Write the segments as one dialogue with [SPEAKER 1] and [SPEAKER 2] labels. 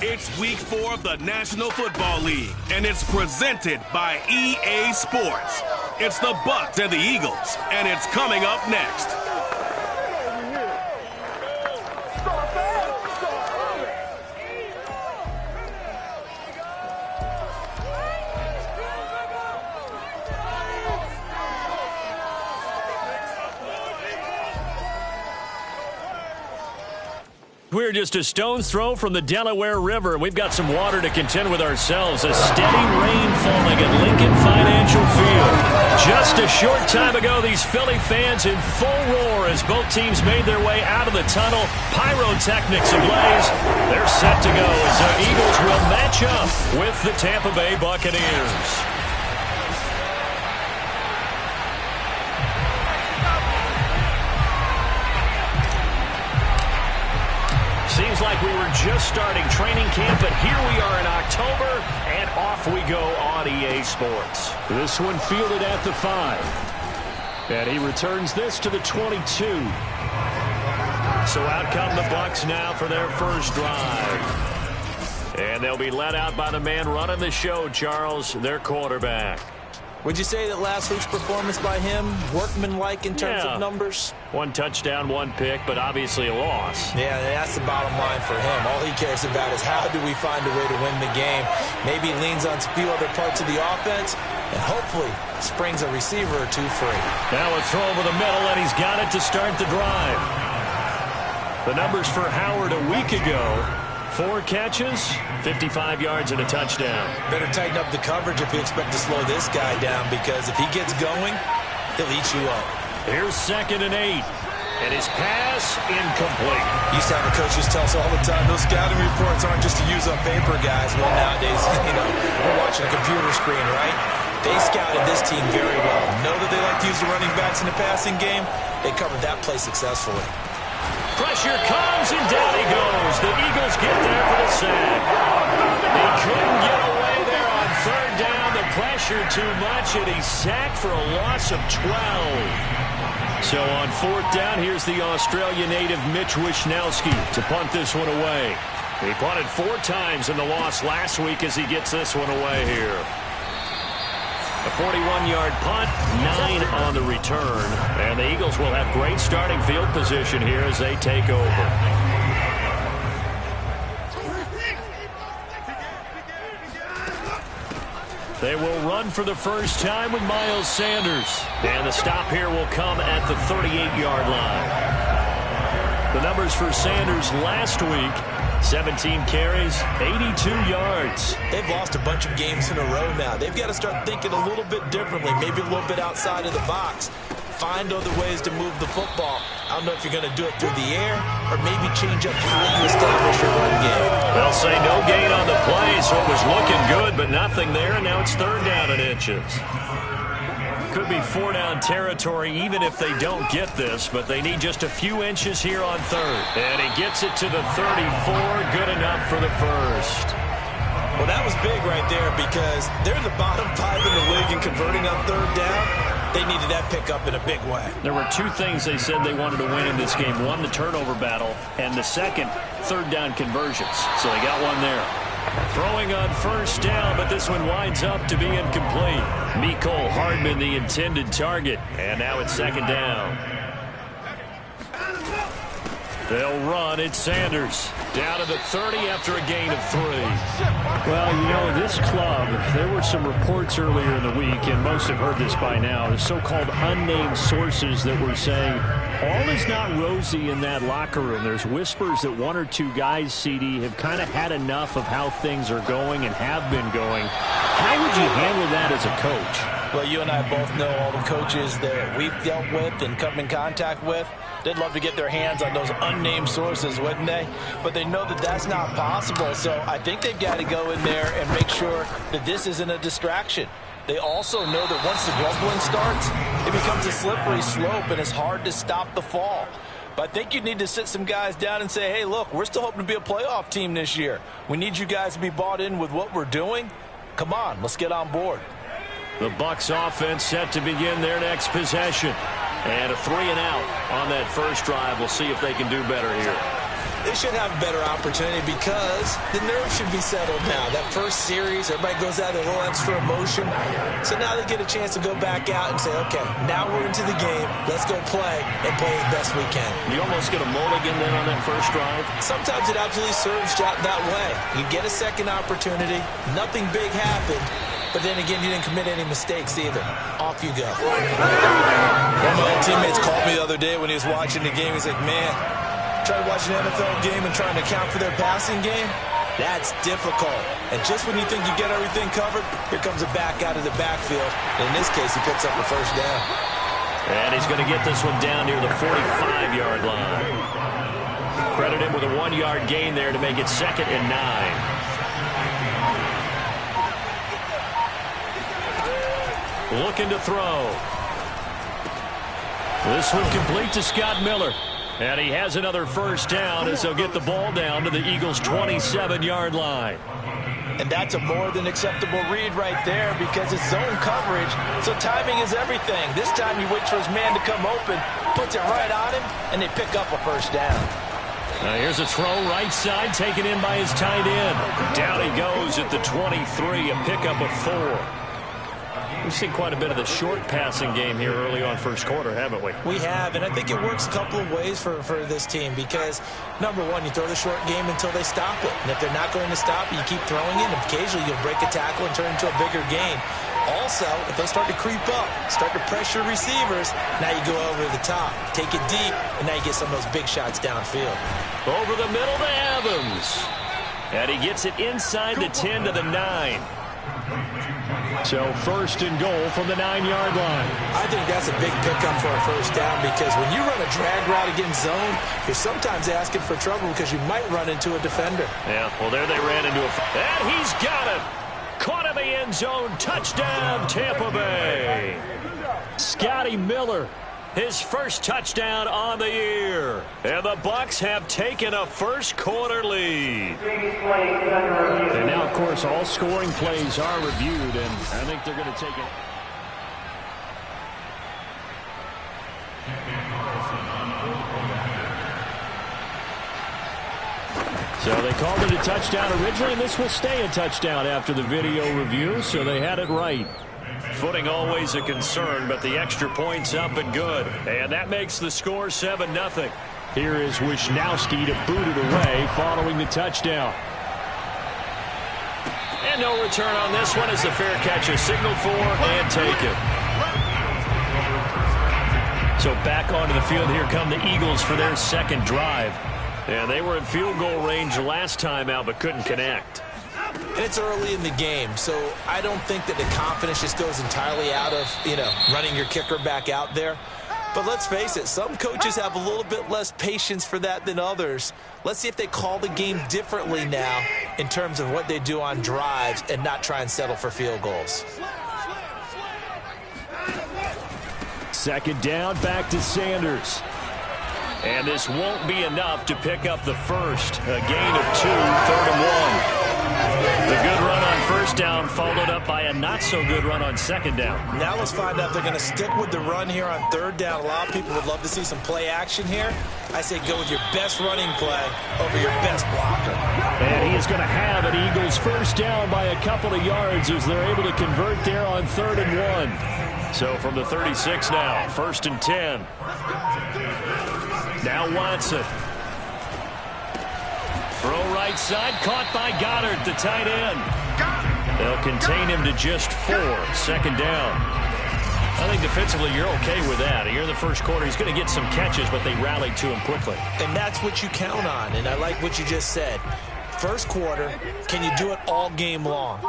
[SPEAKER 1] It's week 4 of the National Football League, and it's presented by EA Sports. It's the Bucs and the Eagles, and it's coming up next.
[SPEAKER 2] We're just a stone's throw from the Delaware River, and we've got some water to contend with ourselves. A steady rain falling at Lincoln Financial Field. Just a short time ago, these Philly fans in full roar as both teams made their way out of the tunnel. Pyrotechnics ablaze. They're set to go as the Eagles will match up with the Tampa Bay Buccaneers. Seems like we were just starting training camp, but here we are in October, and off we go on EA Sports. This one fielded at the 5. And he returns this to the 22. So out come the Bucs now for their first drive. And they'll be led out by the man running the show, Charles, their quarterback.
[SPEAKER 3] Would you say that last week's performance by him, workmanlike in terms of numbers?
[SPEAKER 2] 1 touchdown, 1 pick, but obviously a loss.
[SPEAKER 3] Yeah, that's the bottom line for him. All he cares about is how do we find a way to win the game. Maybe he leans on a few other parts of the offense and hopefully springs a receiver or two free.
[SPEAKER 2] Now a throw over the middle, and he's got it to start the drive. The numbers for Howard a week ago: 4 catches, 55 yards, and a touchdown.
[SPEAKER 3] Better tighten up the coverage if you expect to slow this guy down, because if he gets going, he'll eat you up.
[SPEAKER 2] Here's 2nd and 8, and his pass incomplete.
[SPEAKER 3] Used to have the coaches tell us all the time, those scouting reports aren't just to use up paper, guys. Well, nowadays, we're watching a computer screen, right? They scouted this team very well. Know that they like to use the running backs in the passing game. They covered that play successfully.
[SPEAKER 2] Pressure comes, and down he goes. The Eagles get there for the sack. He couldn't get away there on 3rd down. The pressure too much, and he's sacked for a loss of 12. So on 4th down, here's the Australia native Mitch Wishnowski to punt this one away. He punted 4 times in the loss last week as he gets this one away here. A 41-yard punt, 9 on the return. And the Eagles will have great starting field position here as they take over. They will run for the first time with Miles Sanders. And the stop here will come at the 38-yard line. The numbers for Sanders last week: 17 carries, 82 yards.
[SPEAKER 3] They've lost a bunch of games in a row now. They've got to start thinking a little bit differently, maybe a little bit outside of the box. Find other ways to move the football. I don't know if you're going to do it through the air or maybe change up how you establish your run game.
[SPEAKER 2] They'll say no gain on the play, so it was looking good, but nothing there, and now it's 3rd down and inches. Could be 4-down territory even if they don't get this, but they need just a few inches here on 3rd. And he gets it to the 34, good enough for the first.
[SPEAKER 3] Well, that was big right there, because they're the bottom 5 in the league in converting on 3rd down. They needed that pickup in a big way.
[SPEAKER 2] There were 2 things they said they wanted to win in this game. 1, the turnover battle, and the second, 3rd down conversions. So they got one there. Throwing on 1st down, but this one winds up to be incomplete. Mecole Hardman, the intended target, and now it's 2nd down. They'll run. It's Sanders down to the 30 after a gain of 3.
[SPEAKER 4] Well, this club, there were some reports earlier in the week, and most have heard this by now, the so-called unnamed sources that were saying all is not rosy in that locker room. There's whispers that 1 or 2 guys, CD, have kind of had enough of how things are going and have been going. How would you handle that as a coach?
[SPEAKER 3] Well, you and I both know all the coaches that we've dealt with and come in contact with. They'd love to get their hands on those unnamed sources, wouldn't they? But they know that that's not possible, so I think they've got to go in there and make sure that this isn't a distraction. They also know that once the grumbling starts, it becomes a slippery slope, and it's hard to stop the fall. But I think you need to sit some guys down and say, hey, look, we're still hoping to be a playoff team this year. We need you guys to be bought in with what we're doing. Come on, let's get on board.
[SPEAKER 2] The Bucs offense set to begin their next possession. And a 3-and-out on that first drive. We'll see if they can do better here.
[SPEAKER 3] They should have a better opportunity because the nerves should be settled now. That first series, everybody goes out with a little extra emotion. So now they get a chance to go back out and say, okay, now we're into the game. Let's go play and play as best we can.
[SPEAKER 2] You almost get a mulligan then on that first drive?
[SPEAKER 3] Sometimes it absolutely serves that way. You get a second opportunity. Nothing big happened. But then again, you didn't commit any mistakes either. Off you go. One of my old teammates called me the other day when he was watching the game. He's like, man, trying to watch an NFL game and trying to account for their passing game, that's difficult. And just when you think you get everything covered, here comes a back out of the backfield. And in this case, he picks up the first down.
[SPEAKER 2] And he's going to get this one down near the 45-yard line. Credit him with a 1-yard gain there to make it 2nd and 9. Looking to throw. This one complete to Scott Miller. And he has another first down as they'll get the ball down to the Eagles' 27-yard line.
[SPEAKER 3] And that's a more than acceptable read right there because it's zone coverage, so timing is everything. This time he waits for his man to come open, puts it right on him, and they pick up a first down.
[SPEAKER 2] Now here's a throw right side taken in by his tight end. Down he goes at the 23, a pickup of 4. We've seen quite a bit of the short passing game here early on first quarter, haven't we?
[SPEAKER 3] We have, and I think it works a couple of ways for this team because, number one, you throw the short game until they stop it. And if they're not going to stop it, you keep throwing it, and occasionally you'll break a tackle and turn it into a bigger gain. Also, if they start to creep up, start to pressure receivers, now you go over the top, take it deep, and now you get some of those big shots downfield.
[SPEAKER 2] Over the middle to Evans. And he gets it inside the 10 to the 9.
[SPEAKER 4] So 1st and goal from the 9-yard line.
[SPEAKER 3] I think that's a big pickup for a first down because when you run a drag route against zone, you're sometimes asking for trouble because you might run into a defender.
[SPEAKER 2] Yeah, well, there they ran into a... And he's got it! Caught in the end zone. Touchdown, Tampa Bay. Scotty Miller, his first touchdown on the year. And the Bucs have taken a first quarter lead.
[SPEAKER 4] And now, of course, all scoring plays are reviewed, and I think they're going to take it. So they called it a touchdown originally, and this will stay a touchdown after the video review, so they had it right.
[SPEAKER 2] Footing always a concern, but the extra point's up and good. And that makes the score 7-0.
[SPEAKER 4] Here is Wisnowski to boot it away following the touchdown.
[SPEAKER 2] And no return on this one as the fair catch is signaled for and taken. So back onto the field, here come the Eagles for their second drive. And they were in field goal range last time out but couldn't connect.
[SPEAKER 3] And it's early in the game, so I don't think that the confidence just goes entirely out of, running your kicker back out there. But let's face it, some coaches have a little bit less patience for that than others. Let's see if they call the game differently now in terms of what they do on drives and not try and settle for field goals.
[SPEAKER 4] 2nd down, back to Sanders.
[SPEAKER 2] And this won't be enough to pick up the first. A gain of 2, 3rd and 1. The good run on first down followed up by a not-so-good run on 2nd down.
[SPEAKER 3] Now let's find out if they're going to stick with the run here on 3rd down. A lot of people would love to see some play action here. I say go with your best running play over your best blocker.
[SPEAKER 4] And he is going to have an Eagles first down by a couple of yards as they're able to convert there on 3rd and 1.
[SPEAKER 2] So from the 36 now, 1st and 10. Now Watson. Throw right side, caught by Goddard, the tight end. They'll contain him to just 4, 2nd down. I think defensively you're okay with that. Here in the first quarter, he's going to get some catches, but they rallied to him quickly.
[SPEAKER 3] And that's what you count on, and I like what you just said. First quarter, can you do it all game long?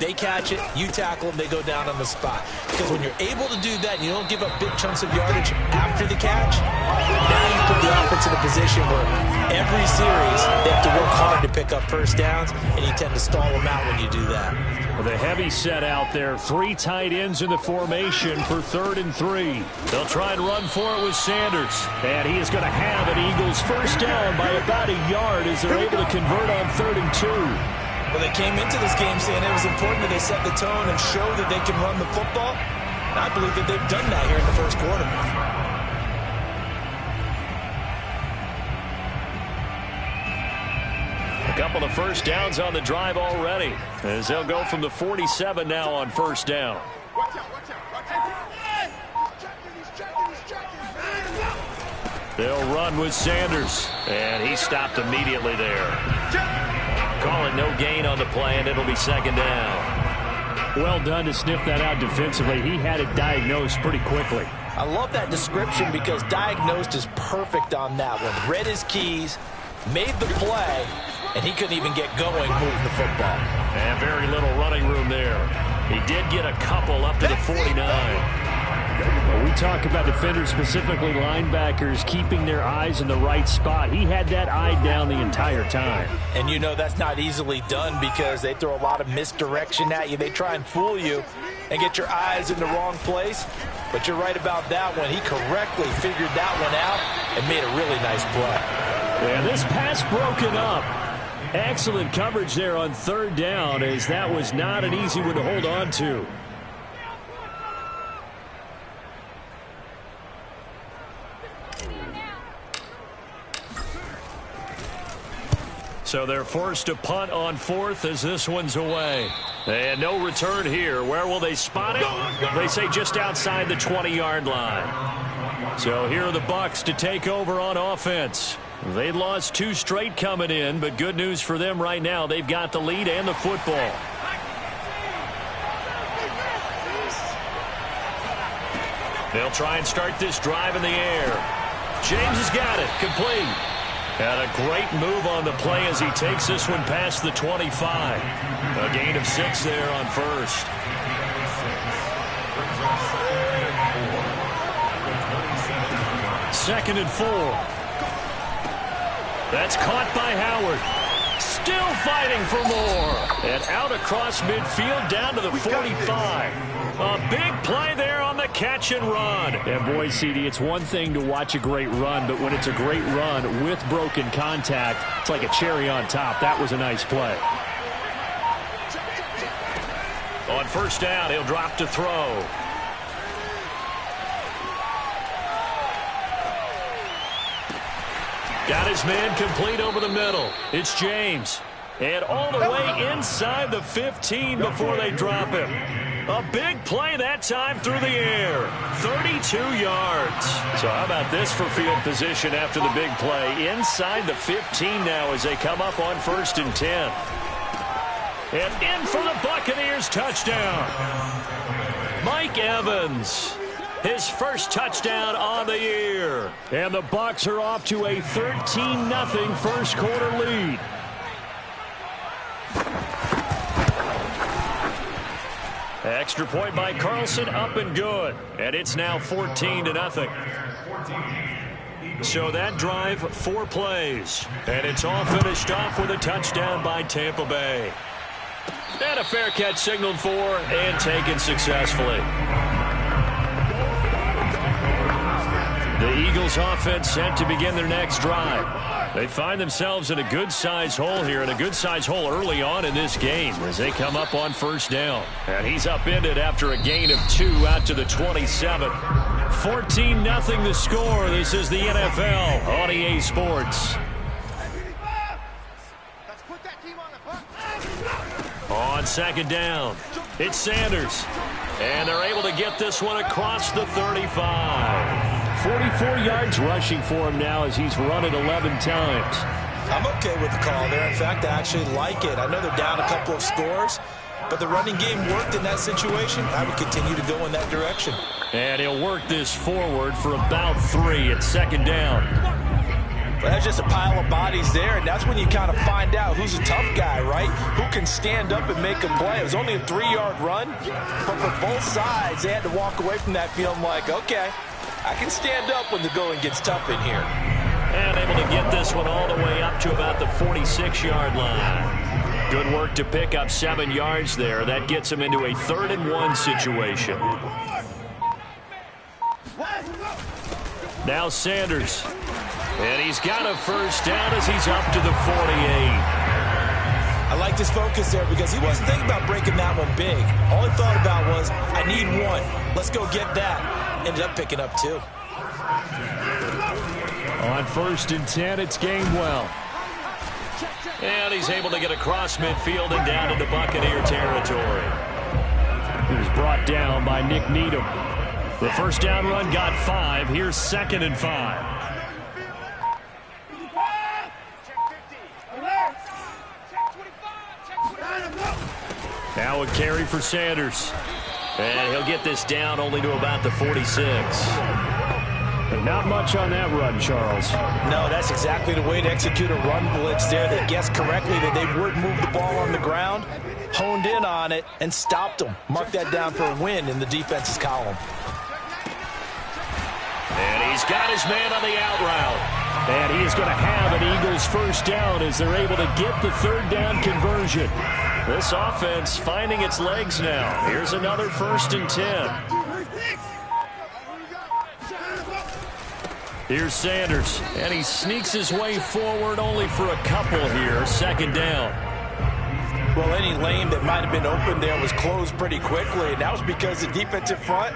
[SPEAKER 3] They catch it, you tackle them, they go down on the spot. Because when you're able to do that, and you don't give up big chunks of yardage after the catch, now you put the offense in a position where every series they have to work hard to pick up first downs, and you tend to stall them out when you do that.
[SPEAKER 4] With a heavy set out there, 3 tight ends in the formation for 3rd and 3.
[SPEAKER 2] They'll try and run for it with Sanders.
[SPEAKER 4] And he is going to have an Eagles first down by about a yard as they're able to convert on 3rd and 2.
[SPEAKER 3] Well, they came into this game saying it was important that they set the tone and show that they can run the football. And I believe that they've done that here in the first quarter.
[SPEAKER 2] A couple of first downs on the drive already, as they'll go from the 47 now on first down. They'll run with Sanders, and he stopped immediately there. Call it no gain on the play, and it'll be second down.
[SPEAKER 4] Well done to sniff that out defensively. He had it diagnosed pretty quickly.
[SPEAKER 3] I love that description because diagnosed is perfect on that one. Read his keys, made the play, and he couldn't even get going moving the football.
[SPEAKER 2] And very little running room there. He did get a couple up to the 49.
[SPEAKER 4] Well, we talk about defenders, specifically linebackers, keeping their eyes in the right spot. He had that eye down the entire time.
[SPEAKER 3] And you know that's not easily done because they throw a lot of misdirection at you. They try and fool you and get your eyes in the wrong place. But you're right about that one. He correctly figured that one out and made a really nice play.
[SPEAKER 4] And this pass broken up. Excellent coverage there on third down, as that was not an easy one to hold on to.
[SPEAKER 2] So they're forced to punt on fourth as this one's away. And no return here. Where will they spot it? They say just outside the 20-yard line. So here are the Bucs to take over on offense. They lost 2 straight coming in, but good news for them right now. They've got the lead and the football. They'll try and start this drive in the air. James has got it. Complete. And a great move on the play as he takes this one past the 25. A gain of 6 there on first. Second and 4. That's caught by Howard. Still fighting for more. And out across midfield down to the 45. A big play there on the catch and run.
[SPEAKER 4] And boy, CD, it's one thing to watch a great run, but when it's a great run with broken contact, it's like a cherry on top. That was a nice play.
[SPEAKER 2] On first down, he'll drop to throw. Got his man complete over the middle. It's James. And all the way inside the 15 before they drop him. A big play that time through the air. 32 yards. So how about this for field position after the big play? Inside the 15 now as they come up on first and 10. And in for the Buccaneers touchdown. Mike Evans. His first touchdown on the year.
[SPEAKER 4] And the Bucs are off to a 13-0 first quarter lead.
[SPEAKER 2] Extra point by Carlson, up and good. And it's now 14-0. So that drive, 4 plays. And it's all finished off with a touchdown by Tampa Bay. And a fair catch signaled for and taken successfully. The Eagles offense set to begin their next drive. They find themselves in a good-sized hole here, and a good-sized hole early on in this game as they come up on first down. And he's upended after a gain of 2 out to the 27. 14-0 the score. This is the NFL on EA Sports. On second down, it's Sanders. And they're able to get this one across the 35.
[SPEAKER 4] 44 yards rushing for him now as he's run it 11 times.
[SPEAKER 3] I'm okay with the call there. In fact, I actually like it. I know they're down a couple of scores, but the running game worked in that situation. I would continue to go in that direction.
[SPEAKER 2] And he'll work this forward for about 3 at second down.
[SPEAKER 3] But that's just a pile of bodies there, and that's when you kind of find out who's a tough guy, right? Who can stand up and make a play. It was only a 3-yard run, but for both sides, they had to walk away from that feeling like, okay, I can stand up when the going gets tough in here.
[SPEAKER 2] And able to get this one all the way up to about the 46-yard line. Good work to pick up 7 yards there. That gets him into a 3rd and 1 situation. Now Sanders. And he's got a first down as he's up to the 48.
[SPEAKER 3] I liked his focus there because he wasn't thinking about breaking that one big. All he thought about was, I need one. Let's go get that. Ended up picking up 2.
[SPEAKER 4] On 1st and 10, it's Gainwell.
[SPEAKER 2] And he's able to get across midfield and down into Buccaneer territory.
[SPEAKER 4] He was brought down by Nick Needham. The first down run got 5. Here's 2nd and 5. Now a carry for Sanders.
[SPEAKER 2] And he'll get this down only to about the 46.
[SPEAKER 4] But not much on that run, Charles.
[SPEAKER 3] No, that's exactly the way to execute a run blitz there. They guessed correctly that they would move the ball on the ground, honed in on it, and stopped them. Mark that down for a win in the defense's column.
[SPEAKER 2] And he's got his man on the out route.
[SPEAKER 4] And he is going to have an Eagles first down as they're able to get the 3rd down conversion.
[SPEAKER 2] This offense finding its legs now. Here's another 1st and 10.
[SPEAKER 4] Here's Sanders, and he sneaks his way forward only for a couple here. 2nd down.
[SPEAKER 3] Well, any lane that might have been open there was closed pretty quickly, and that was because the defensive front,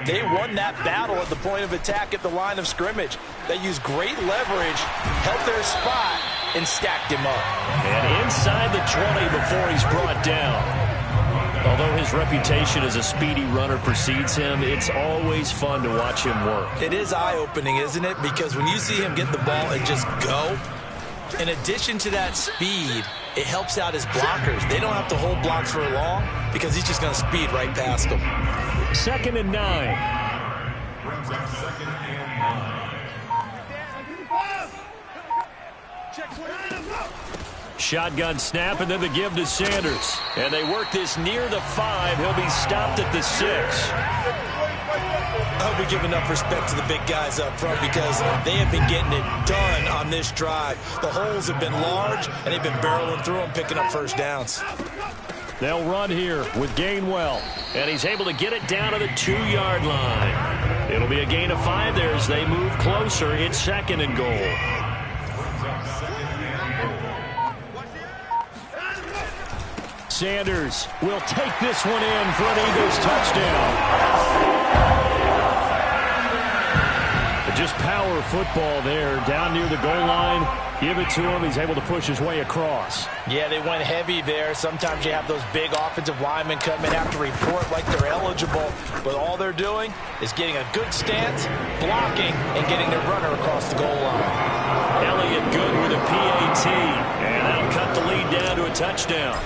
[SPEAKER 3] they won that battle at the point of attack at the line of scrimmage. They used great leverage, held their spot, and stacked him up.
[SPEAKER 2] And inside the 20 before he's brought down. Although his reputation as a speedy runner precedes him, it's always fun to watch him work.
[SPEAKER 3] It is eye-opening, isn't it? Because when you see him get the ball and just go, in addition to that speed, it helps out his blockers. They don't have to hold blocks for long because he's just going to speed right past them.
[SPEAKER 4] 2nd and 9. Shotgun snap, and then the give to Sanders.
[SPEAKER 2] And they work this near the 5. He'll be stopped at the 6.
[SPEAKER 3] I hope we give enough respect to the big guys up front because they have been getting it done on this drive. The holes have been large, and they've been barreling through them, picking up first downs.
[SPEAKER 4] They'll run here with Gainwell.
[SPEAKER 2] And he's able to get it down to the 2-yard line. It'll be a gain of 5 there as they move closer. It's 2nd and goal.
[SPEAKER 4] Sanders will take this one in for an Eagles touchdown. Just power football there, down near the goal line. Give it to him. He's able to push his way across.
[SPEAKER 3] Yeah, they went heavy there. Sometimes you have those big offensive linemen come in, have to report like they're eligible. But all they're doing is getting a good stance, blocking, and getting their runner across the goal line.
[SPEAKER 2] Elliott good with a PAT. And that'll cut the lead down to a touchdown.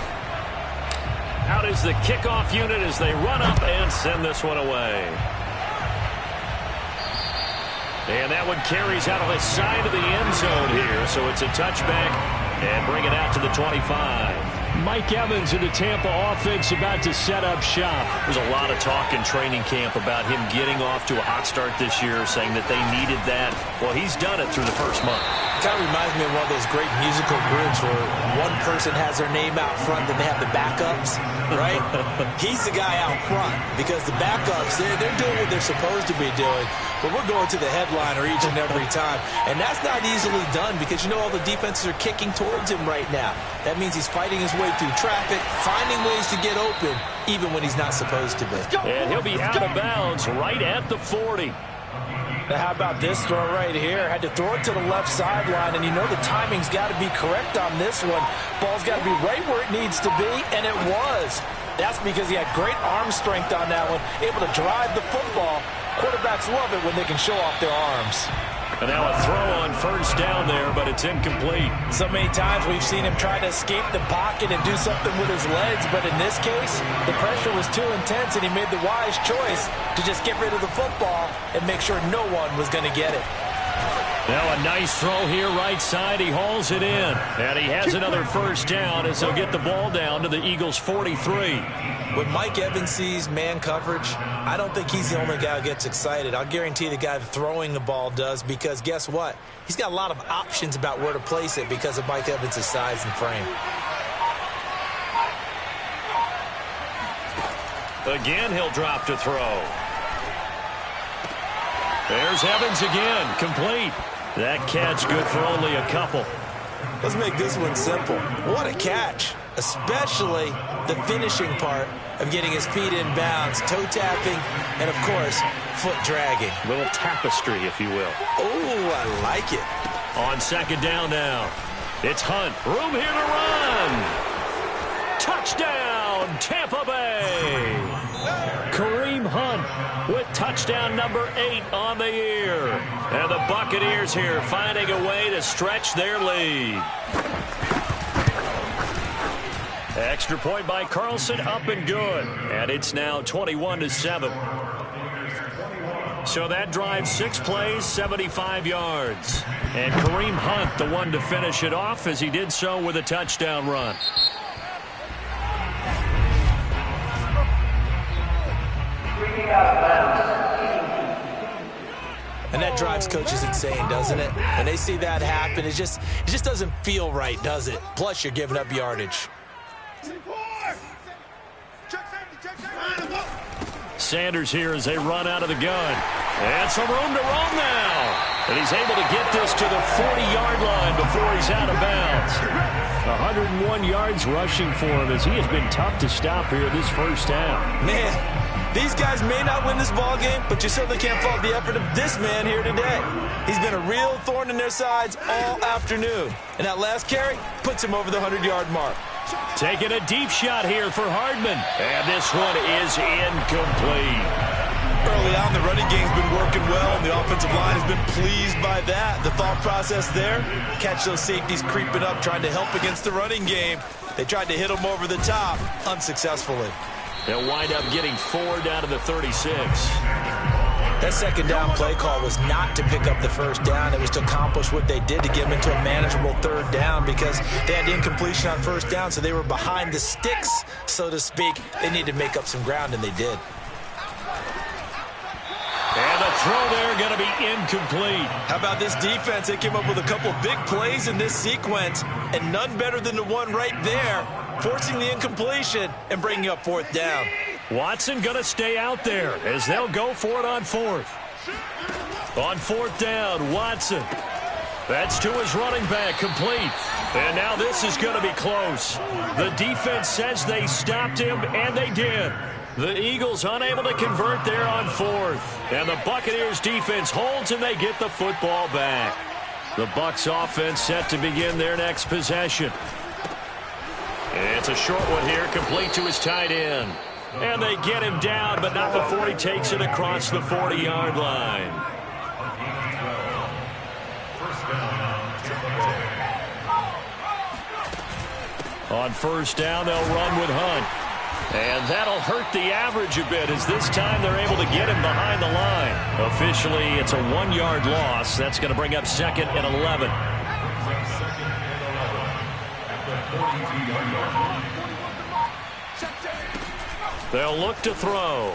[SPEAKER 2] Out is the kickoff unit as they run up and send this one away. And that one carries out of the side of the end zone here, so it's a touchback and bring it out to the 25.
[SPEAKER 4] Mike Evans in the Tampa offense about to set up shop.
[SPEAKER 2] There's a lot of talk in training camp about him getting off to a hot start this year, saying that they needed that. Well, he's done it through the first month.
[SPEAKER 3] It kind of reminds me of one of those great musical groups where one person has their name out front, then they have the backups, right? He's the guy out front because the backups, they're doing what they're supposed to be doing, but we're going to the headliner each and every time. And that's not easily done because, you know, all the defenses are kicking towards him right now. That means he's fighting his way through traffic, finding ways to get open, even when he's not supposed to be.
[SPEAKER 2] And he'll be out of bounds right at the 40.
[SPEAKER 3] Now, how about this throw right here? Had to throw it to the left sideline, and you know the timing's got to be correct on this one. Ball's got to be right where it needs to be, and it was. That's because he had great arm strength on that one, able to drive the football. Quarterbacks love it when they can show off their arms.
[SPEAKER 2] And now a throw on first down there, but it's incomplete.
[SPEAKER 3] So many times we've seen him try to escape the pocket and do something with his legs, but in this case, the pressure was too intense, and he made the wise choice to just get rid of the football and make sure no one was going to get it.
[SPEAKER 2] Now a nice throw here right side. He hauls it in. And he has another first down as he'll get the ball down to the Eagles' 43.
[SPEAKER 3] When Mike Evans sees man coverage, I don't think he's the only guy who gets excited. I'll guarantee the guy throwing the ball does, because guess what? He's got a lot of options about where to place it because of Mike Evans' size and frame.
[SPEAKER 2] Again, he'll drop to throw. There's Evans again, complete. That catch good for only a couple.
[SPEAKER 3] Let's make this one simple. What a catch. especially the finishing part of getting his feet in bounds, toe tapping, and, of course, foot dragging.
[SPEAKER 4] A little tapestry, if you will.
[SPEAKER 3] Oh, I like it.
[SPEAKER 2] On second down now, it's Hunt. Room here to run. Touchdown, Tampa Bay. Kareem Hunt with touchdown number 8 on the year. And the Buccaneers here finding a way to stretch their lead. Extra point by Carlson, up and good. And it's now 21-7. So that drive, 6 plays, 75 yards. And Kareem Hunt, the one to finish it off, as he did so with a touchdown run.
[SPEAKER 3] And that drives coaches insane, doesn't it? When they see that happen, it just doesn't feel right, does it? Plus, you're giving up yardage.
[SPEAKER 2] Sanders here as they run out of the gun. And some room to roam now. And he's able to get this to the 40-yard line before he's out of bounds. 101 yards rushing for him as he has been tough to stop here this first half.
[SPEAKER 3] Man, these guys may not win this ball game, but you certainly can't fault the effort of this man here today. He's been a real thorn in their sides all afternoon. And that last carry puts him over the 100-yard mark.
[SPEAKER 2] Taking a deep shot here for Hardman. And this one is incomplete.
[SPEAKER 3] Early on, the running game's been working well, and the offensive line has been pleased by that. The thought process there, catch those safeties creeping up, trying to help against the running game. They tried to hit them over the top, unsuccessfully.
[SPEAKER 2] They'll wind up getting 4 down to the 36.
[SPEAKER 3] That second down play call was not to pick up the first down. It was to accomplish what they did to get them into a manageable third down because they had incompletion on first down, so they were behind the sticks, so to speak. They needed to make up some ground, and they did.
[SPEAKER 2] And the throw there going to be incomplete.
[SPEAKER 3] How about this defense? They came up with a couple of big plays in this sequence, and none better than the one right there, forcing the incompletion and bringing up fourth down.
[SPEAKER 2] Watson going to stay out there as they'll go for it on fourth. On fourth down, Watson. That's to his running back, complete. And now this is going to be close. The defense says they stopped him, and they did. The Eagles unable to convert there on fourth. And the Buccaneers defense holds, and they get the football back. The Bucs offense set to begin their next possession. It's a short one here, complete to his tight end. And they get him down, but not before he takes it across the 40-yard line. On first down, they'll run with Hunt. And that'll hurt the average a bit as this time they're able to get him behind the line. Officially, it's a 1-yard loss. That's going to bring up 2nd and 11. They'll look to throw.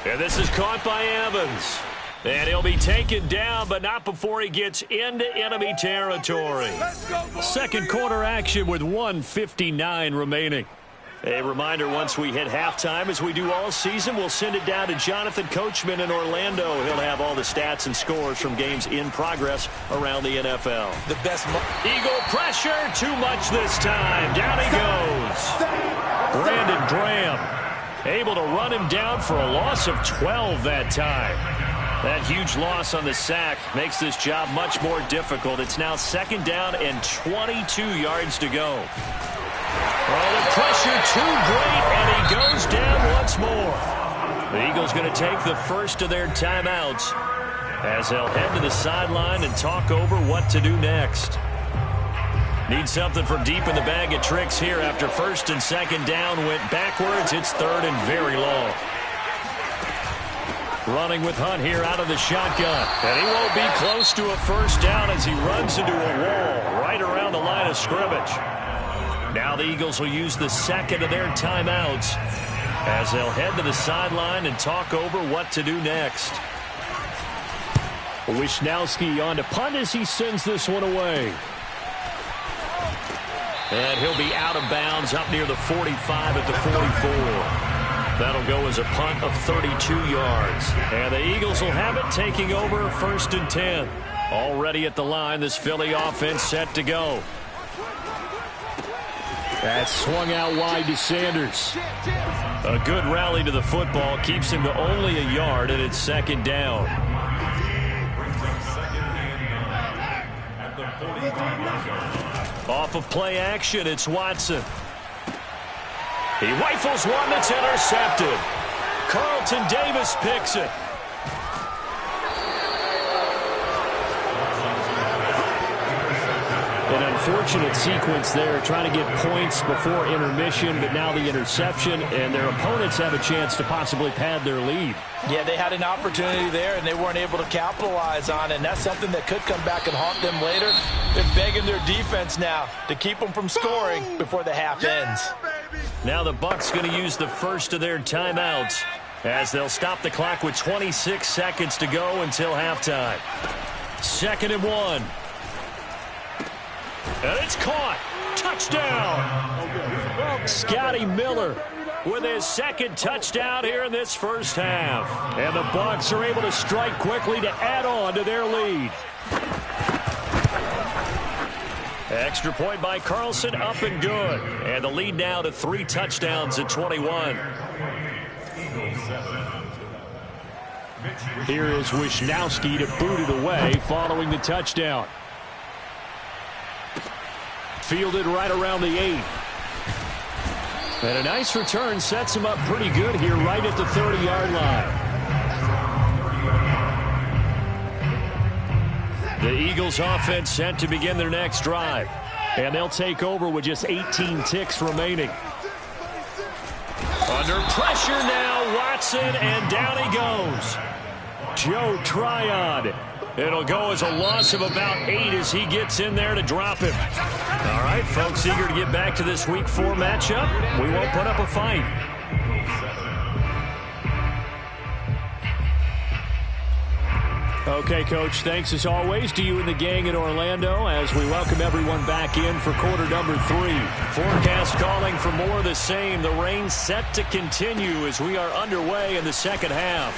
[SPEAKER 2] And this is caught by Evans. And he'll be taken down, but not before he gets into enemy territory. Second quarter action with 1:59 remaining. A reminder, once we hit halftime, as we do all season, we'll send it down to Jonathan Coachman in Orlando. He'll have all the stats and scores from games in progress around the NFL.
[SPEAKER 3] The best
[SPEAKER 2] Eagle pressure, too much this time. Down he goes. Brandon Graham able to run him down for a loss of 12 that time. That huge loss on the sack makes this job much more difficult. It's now 2nd down and 22 yards to go. Oh, the pressure too great, and he goes down once more. The Eagles going to take the first of their timeouts as they'll head to the sideline and talk over what to do next. Need something for deep in the bag of tricks here after 1st and 2nd down went backwards. It's 3rd and very long. Running with Hunt here out of the shotgun. And he won't be close to a first down as he runs into a wall right around the line of scrimmage. Now the Eagles will use the 2nd of their timeouts as they'll head to the sideline and talk over what to do next. Wisnowski on to punt as he sends this one away. And he'll be out of bounds up near the 45 at the 44. That'll go as a punt of 32 yards. And the Eagles will have it taking over 1st and 10. Already at the line, this Philly offense set to go.
[SPEAKER 4] That's swung out wide to Sanders.
[SPEAKER 2] A good rally to the football keeps him to only a yard, and it's second down. Off of play action, it's Watson. He rifles one that's intercepted. Carlton Davis picks it.
[SPEAKER 4] An unfortunate sequence there, trying to get points before intermission, but now the interception, and their opponents have a chance to possibly pad their lead.
[SPEAKER 3] Yeah, they had an opportunity there, and they weren't able to capitalize on it, and that's something that could come back and haunt them later. They're begging their defense now to keep them from scoring before the half ends.
[SPEAKER 2] Now the Bucs going to use the first of their timeouts as they'll stop the clock with 26 seconds to go until halftime. 2nd and 1. And it's caught. Touchdown. Scotty Miller with his second touchdown here in this first half. And the Bucs are able to strike quickly to add on to their lead. Extra point by Carlson, up and good. And the lead now to 3 touchdowns at 21.
[SPEAKER 4] Here is Wisnowski to boot it away following the touchdown. Fielded right around the 8. And a nice return sets him up pretty good here right at the 30-yard line. The Eagles offense set to begin their next drive. And they'll take over with just 18 ticks remaining. Under pressure now, Watson, and down he goes. Joe Tryon. It'll go as a loss of about 8 as he gets in there to drop him. All right, folks, eager to get back to this Week 4 matchup. We won't put up a fight. Okay, Coach, thanks as always to you and the gang in Orlando as we welcome everyone back in for quarter number 3.
[SPEAKER 2] Forecast calling for more of the same. The rain set to continue as we are underway in the second half.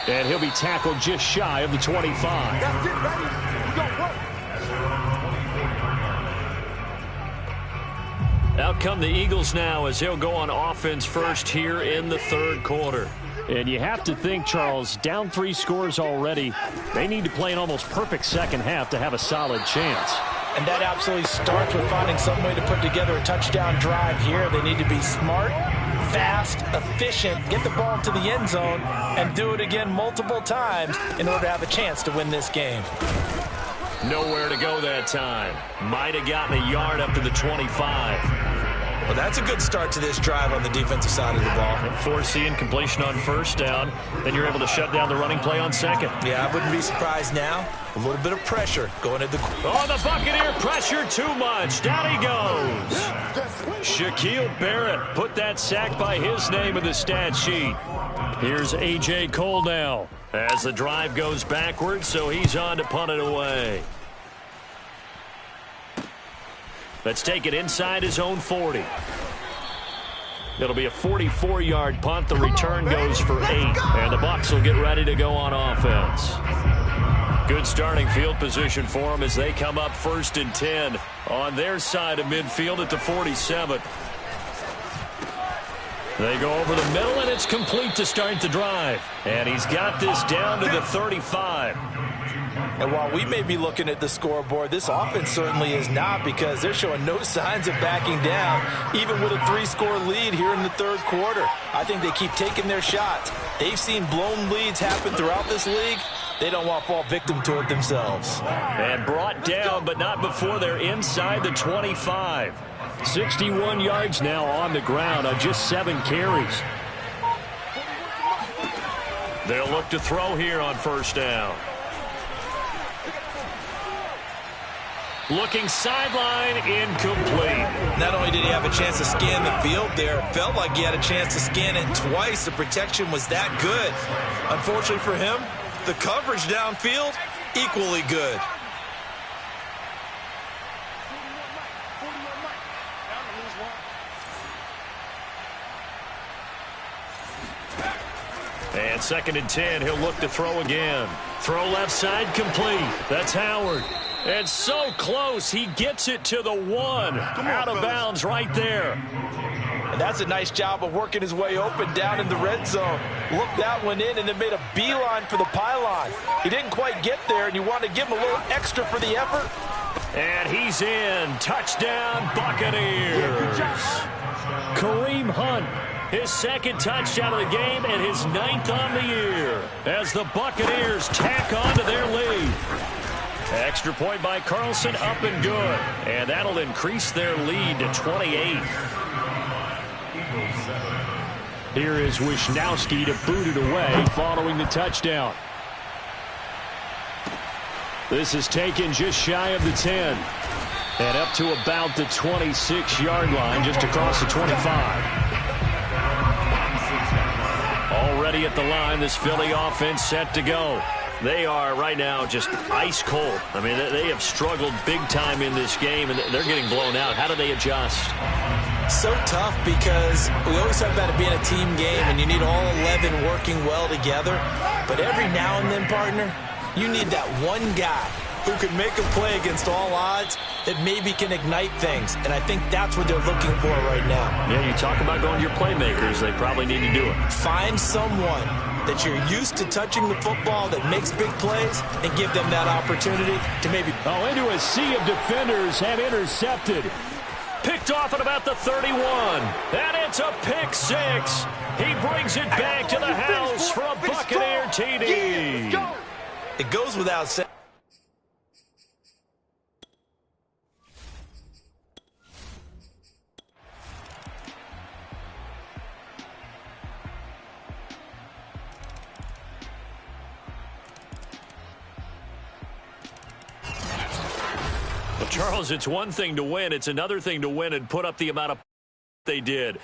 [SPEAKER 4] And he'll be tackled just shy of the 25.
[SPEAKER 5] That's it, ready. We go, work.
[SPEAKER 2] Out come the Eagles now as he'll go on offense first here in the third quarter.
[SPEAKER 4] And you have to think, Charles, down 3 scores already. They need to play an almost perfect second half to have a solid chance.
[SPEAKER 3] And that absolutely starts with finding some way to put together a touchdown drive here. They need to be smart, fast, efficient, get the ball to the end zone, and do it again multiple times in order to have a chance to win this game.
[SPEAKER 2] Nowhere to go that time. Might have gotten a yard up to the 25.
[SPEAKER 3] Well, that's a good start to this drive on the defensive side of the ball.
[SPEAKER 2] Forcing completion on first down. Then you're able to shut down the running play on second.
[SPEAKER 3] Yeah, I wouldn't be surprised now. A little bit of pressure going into the...
[SPEAKER 2] Oh, the Buccaneer pressure too much. Down he goes. Shaquille Barrett put that sack by his name in the stat sheet. Here's A.J. Cole now as the drive goes backwards, so he's on to punt it away. Let's take it inside his own 40. It'll be a 44-yard punt. The return goes for 8. And the Bucs will get ready to go on offense. Good starting field position for them as they come up 1st and 10 on their side of midfield at the 47. They go over the middle, and it's complete to start the drive. And he's got this down to the 35.
[SPEAKER 3] And while we may be looking at the scoreboard, this offense certainly is not, because they're showing no signs of backing down, even with a 3-score lead here in the third quarter. I think they keep taking their shots. They've seen blown leads happen throughout this league. They don't want to fall victim to it themselves.
[SPEAKER 2] And brought down, but not before they're inside the 25.
[SPEAKER 4] 61 yards now on the ground on just 7 carries.
[SPEAKER 2] They'll look to throw here on first down. Looking sideline, incomplete.
[SPEAKER 3] Not only did he have a chance to scan the field there, it felt like he had a chance to scan it twice. The protection was that good. Unfortunately for him, the coverage downfield, equally good.
[SPEAKER 2] And 2nd and 10, he'll look to throw again. Throw left side, complete. That's Howard. And so close, he gets it to the 1. Out of bounds right there.
[SPEAKER 3] And that's a nice job of working his way open down in the red zone. Looked that one in and then made a beeline for the pylon. He didn't quite get there, and you want to give him a little extra for the effort.
[SPEAKER 2] And he's in. Touchdown, Buccaneers. Kareem Hunt, his second touchdown of the game and his 9th on the year as the Buccaneers tack on to their lead. Extra point by Carlson, up and good. And that'll increase their lead to 28. Here is Wisnowski to boot it away following the touchdown. This is taken just shy of the 10. And up to about the 26-yard line, just across the 25. Already at the line, this Philly offense set to go. They are right now just ice cold. I mean, they have struggled big time in this game, and they're getting blown out. How do they adjust?
[SPEAKER 3] So tough because we always talk about it being a team game, and you need all 11 working well together. But every now and then, partner, you need that one guy who can make a play against all odds that maybe can ignite things. And I think that's what they're looking for right now.
[SPEAKER 2] Yeah, you talk about going to your playmakers. They probably need to do it.
[SPEAKER 3] Find someone that you're used to touching the football that makes big plays and give them that opportunity to maybe...
[SPEAKER 4] Oh, into a sea of defenders and intercepted.
[SPEAKER 2] Picked off at about the 31. And it's a pick 6. He brings it back to the house for a Buccaneer TD.
[SPEAKER 3] It goes without saying.
[SPEAKER 2] Well, Charles, it's one thing to win. It's another thing to win and put up the amount of they did.